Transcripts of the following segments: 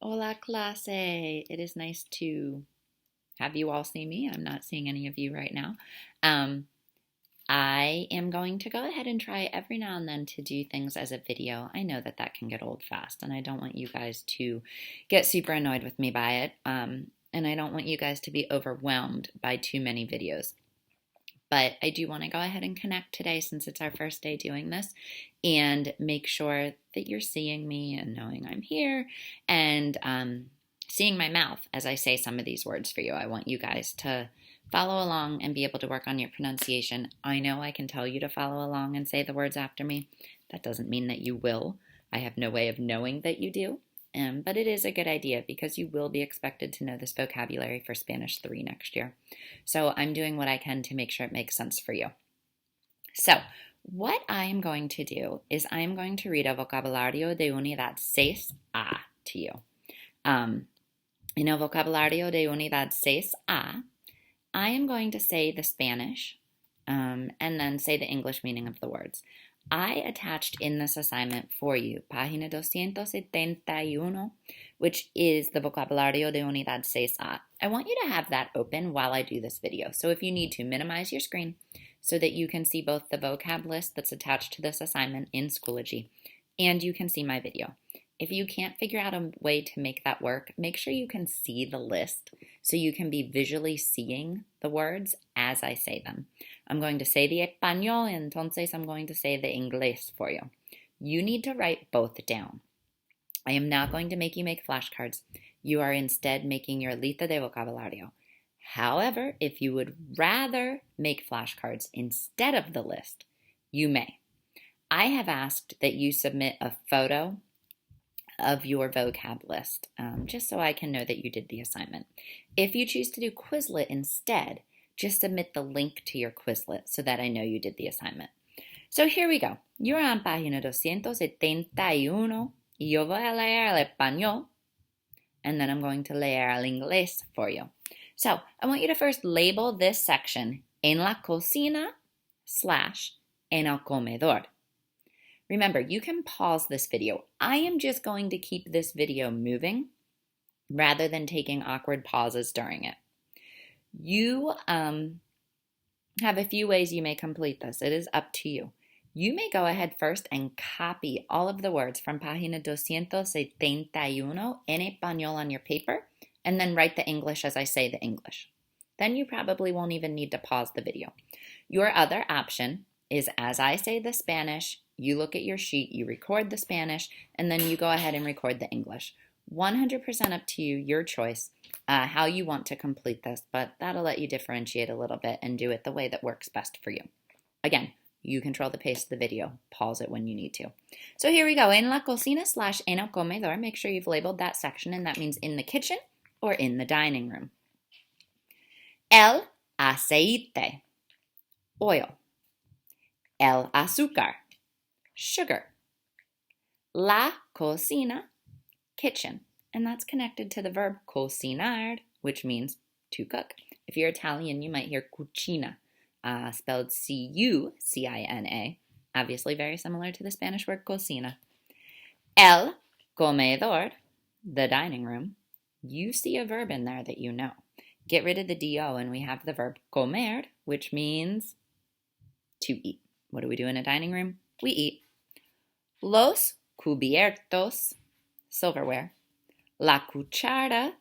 Hola clase. It is nice to have you all see me. I'm not seeing any of you right now. I am going to go ahead and try every now and then to do things as a video. I know that can get old fast, and I don't want you guys to get super annoyed with me by it. And I don't want you guys to be overwhelmed by too many videos. But I do want to go ahead and connect today since it's our first day doing this and make sure that you're seeing me and knowing I'm here and seeing my mouth as I say some of these words for you. I want you guys to follow along and be able to work on your pronunciation. I know I can tell you to follow along and say the words after me. That doesn't mean that you will. I have no way of knowing that you do. But it is a good idea because you will be expected to know this vocabulary for Spanish 3 next year. So I'm doing what I can to make sure it makes sense for you. So what I am going to do is I am going to read a Vocabulario de Unidad 6A to you. In a Vocabulario de Unidad 6A, I am going to say the Spanish and then say the English meaning of the words. I attached in this assignment for you, página 271, which is the Vocabulario de Unidad 6A. I want you to have that open while I do this video. So if you need to, minimize your screen so that you can see both the vocab list that's attached to this assignment in Schoology and you can see my video. If you can't figure out a way to make that work, make sure you can see the list so you can be visually seeing the words as I say them. I'm going to say the español, entonces I'm going to say the inglés for you. You need to write both down. I am not going to make you make flashcards. You are instead making your lista de vocabulario. However, if you would rather make flashcards instead of the list, you may. I have asked that you submit a photo of your vocab list, just so I can know that you did the assignment. If you choose to do Quizlet instead, just submit the link to your Quizlet so that I know you did the assignment. So here we go. You're on página 271 y yo voy a leer el español and then I'm going to leer el inglés for you. So I want you to first label this section en la cocina / en el comedor. Remember, you can pause this video. I am just going to keep this video moving rather than taking awkward pauses during it. You have a few ways you may complete this. It is up to you. You may go ahead first and copy all of the words from página 271 en español on your paper and then write the English as I say the English. Then you probably won't even need to pause the video. Your other option is as I say the Spanish, you look at your sheet, you record the Spanish, and then you go ahead and record the English. 100% up to you, your choice, how you want to complete this, but that'll let you differentiate a little bit and do it the way that works best for you. Again, you control the pace of the video. Pause it when you need to. So here we go. En la cocina / en el comedor. Make sure you've labeled that section, and that means in the kitchen or in the dining room. El aceite, oil. El azúcar, sugar. La cocina, kitchen. And that's connected to the verb cocinar, which means to cook. If you're Italian, you might hear cucina, spelled C-U-C-I-N-A. Obviously very similar to the Spanish word cocina. El comedor, the dining room. You see a verb in there that you know. Get rid of the D-O and we have the verb comer, which means to eat. What do we do in a dining room? We eat. Los cubiertos, silverware. La cuchara,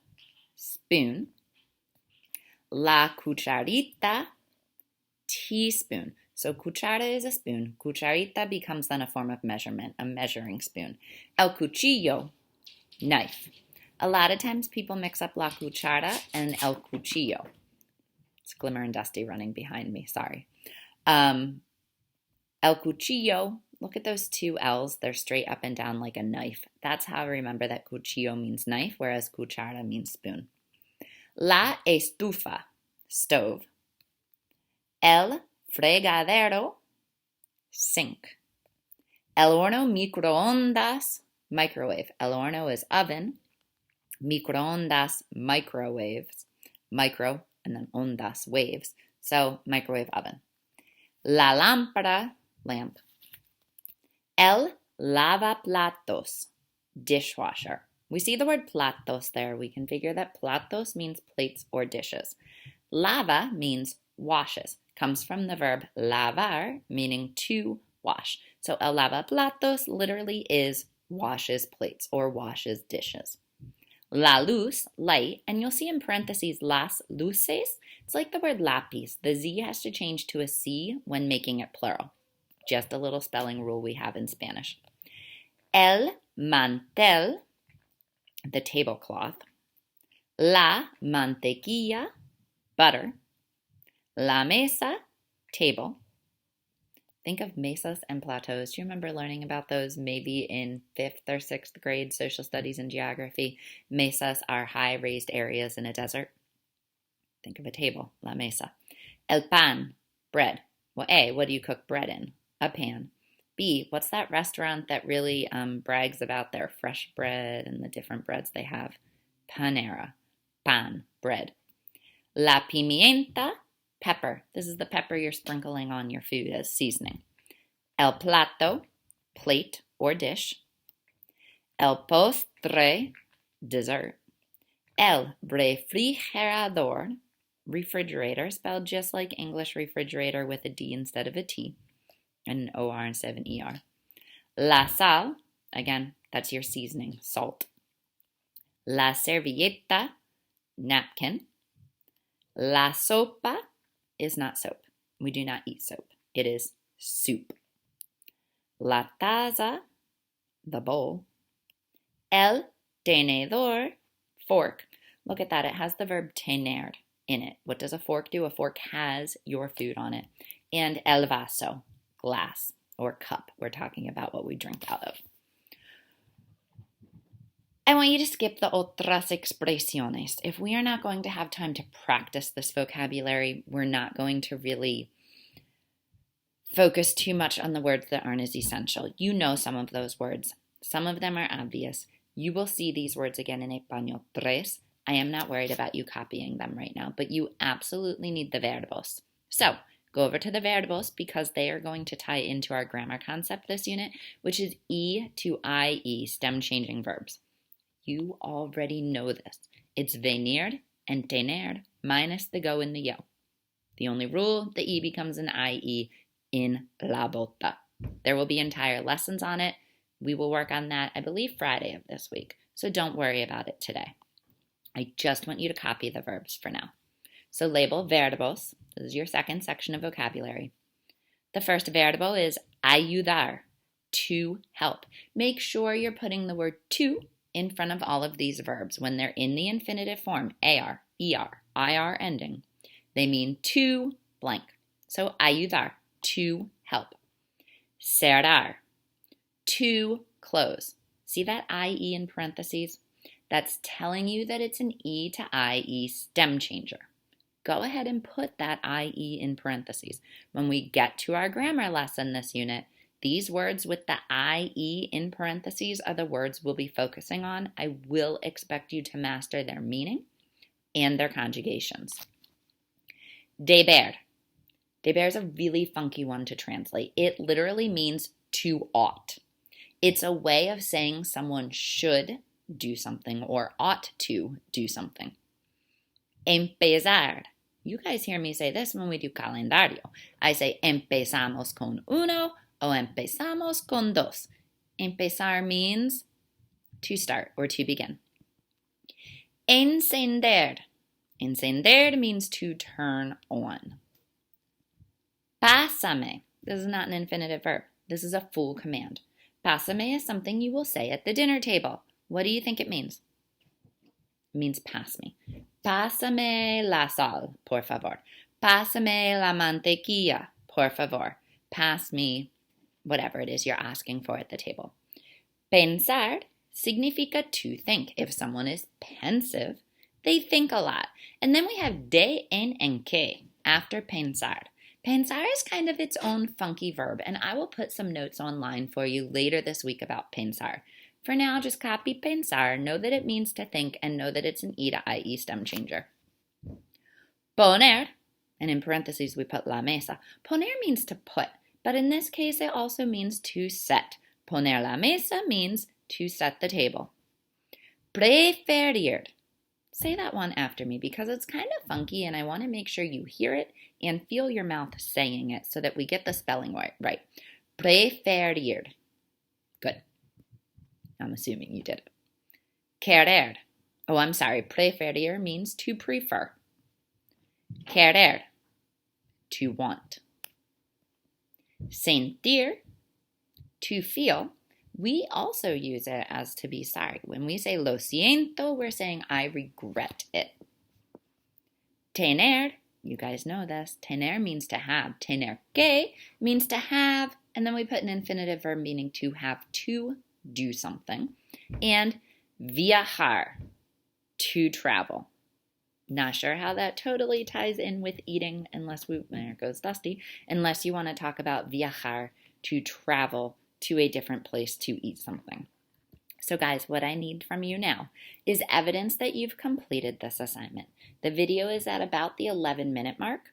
spoon. La cucharita, teaspoon. So cuchara is a spoon. Cucharita becomes then a form of measurement, a measuring spoon. El cuchillo, knife. A lot of times people mix up la cuchara and el cuchillo. It's Glimmer and Dusty running behind me, sorry. El cuchillo, look at those two L's. They're straight up and down like a knife. That's how I remember that cuchillo means knife, whereas cuchara means spoon. La estufa, stove. El fregadero, sink. El horno microondas, microwave. El horno is oven. Microondas, microwaves. Micro and then ondas, waves. So microwave oven. La lámpara, lamp. El lavaplatos, dishwasher. We see the word platos there. We can figure that platos means plates or dishes. Lava means washes. Comes from the verb lavar, meaning to wash. So el lava platos literally is washes plates or washes dishes. La luz, light, and you'll see in parentheses las luces. It's like the word lápiz. The Z has to change to a C when making it plural. Just a little spelling rule we have in Spanish. El mantel, the tablecloth. La mantequilla, butter. La mesa, table. Think of mesas and plateaus. Do you remember learning about those maybe in 5th or 6th grade social studies and geography? Mesas are high raised areas in a desert. Think of a table, la mesa. El pan, bread. Well, A, what do you cook bread in? A pan. B, what's that restaurant that really brags about their fresh bread and the different breads they have? Panera, pan, bread. La pimienta, pepper. This is the pepper you're sprinkling on your food as seasoning. El plato, plate or dish. El postre, dessert. El refrigerador, refrigerator, spelled just like English refrigerator with a D instead of a T, and an OR instead of an ER. La sal, again, that's your seasoning, salt. La servilleta, napkin. La sopa is not soap. We do not eat soap. It is soup. La taza, the bowl. El tenedor, fork. Look at that. It has the verb tener in it. What does a fork do? A fork has your food on it. And el vaso, glass or cup. We're talking about what we drink out of. I want you to skip the otras expresiones. If we are not going to have time to practice this vocabulary, we're not going to really focus too much on the words that aren't as essential. You know some of those words. Some of them are obvious. You will see these words again in Español 3. I am not worried about you copying them right now, but you absolutely need the verbos. So, go over to the verbos because they are going to tie into our grammar concept this unit, which is E to IE, stem-changing verbs. You already know this. It's venir and tener minus the go and the yo. The only rule, the E becomes an IE in la bota. There will be entire lessons on it. We will work on that, I believe, Friday of this week. So don't worry about it today. I just want you to copy the verbs for now. So label verbos. This is your second section of vocabulary. The first verbo is ayudar, to help. Make sure you're putting the word to in front of all of these verbs when they're in the infinitive form, AR, ER, IR ending. They mean to blank. So ayudar, to help. Cerrar, to close. See that IE in parentheses? That's telling you that it's an E to IE stem changer. Go ahead and put that IE in parentheses. When we get to our grammar lesson this unit, these words with the IE in parentheses are the words we'll be focusing on. I will expect you to master their meaning and their conjugations. Deber. Deber is a really funky one to translate. It literally means to ought. It's a way of saying someone should do something or ought to do something. Empezar. You guys hear me say this when we do calendario. I say empezamos con uno o empezamos con dos. Empezar means to start or to begin. Encender. Encender means to turn on. Pásame. This is not an infinitive verb. This is a full command. Pásame is something you will say at the dinner table. What do you think it means? It means pass me. Pásame la sal, por favor. Pásame la mantequilla, por favor. Pass me whatever it is you're asking for at the table. Pensar significa to think. If someone is pensive, they think a lot. And then we have de, en que after pensar. Pensar is kind of its own funky verb, and I will put some notes online for you later this week about pensar. For now, just copy pensar, know that it means to think, and know that it's an E to IE stem changer. Poner, and in parentheses we put la mesa. Poner means to put, but in this case it also means to set. Poner la mesa means to set the table. Preferir. Say that one after me because it's kind of funky and I want to make sure you hear it and feel your mouth saying it so that we get the spelling right. Preferir. Good. I'm assuming you did it. Querer. Oh, I'm sorry. Preferir means to prefer. Querer. To want. Sentir. To feel. We also use it as to be sorry. When we say lo siento, we're saying I regret it. Tener. You guys know this. Tener means to have. Tener que means to have. And then we put an infinitive verb meaning to have to do something. And viajar, to travel. Not sure how that totally ties in with eating there goes Dusty, unless you want to talk about viajar, to travel to a different place to eat something. So guys, what I need from you now is evidence that you've completed this assignment. The video is at about the 11-minute mark.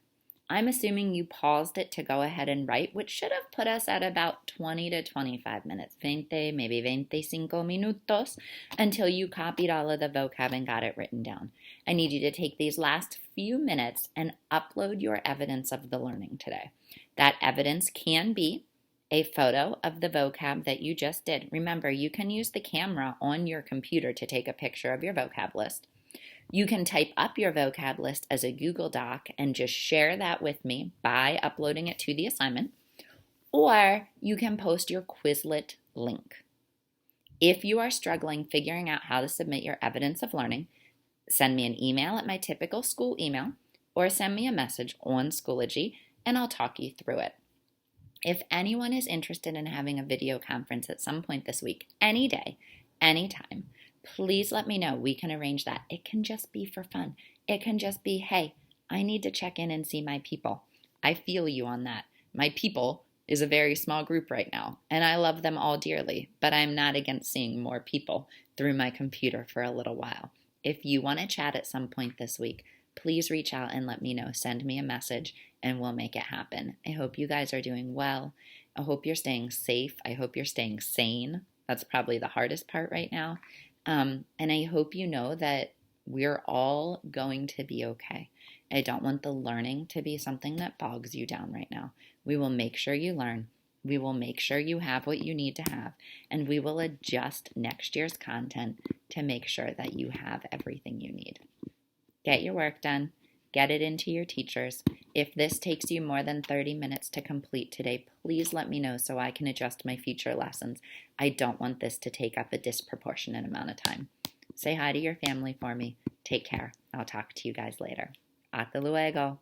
I'm assuming you paused it to go ahead and write, which should have put us at about 20 to 25 minutes, 20, maybe 25 minutos, until you copied all of the vocab and got it written down. I need you to take these last few minutes and upload your evidence of the learning today. That evidence can be a photo of the vocab that you just did. Remember, you can use the camera on your computer to take a picture of your vocab list. You can type up your vocab list as a Google Doc and just share that with me by uploading it to the assignment, or you can post your Quizlet link. If you are struggling figuring out how to submit your evidence of learning, send me an email at my typical school email, or send me a message on Schoology, and I'll talk you through it. If anyone is interested in having a video conference at some point this week, any day, anytime, please let me know. We can arrange that. It can just be for fun. It can just be, hey, I need to check in and see my people. I feel you on that. My people is a very small group right now, and I love them all dearly, but I'm not against seeing more people through my computer for a little while. If you want to chat at some point this week, please reach out and let me know. Send me a message and we'll make it happen. I hope you guys are doing well. I hope you're staying safe. I hope you're staying sane. That's probably the hardest part right now. And I hope you know that we're all going to be okay. I don't want the learning to be something that bogs you down right now. We will make sure you learn. We will make sure you have what you need to have. And we will adjust next year's content to make sure that you have everything you need. Get your work done. Get it into your teachers. If this takes you more than 30 minutes to complete today, please let me know so I can adjust my future lessons. I don't want this to take up a disproportionate amount of time. Say hi to your family for me. Take care. I'll talk to you guys later. Hasta luego.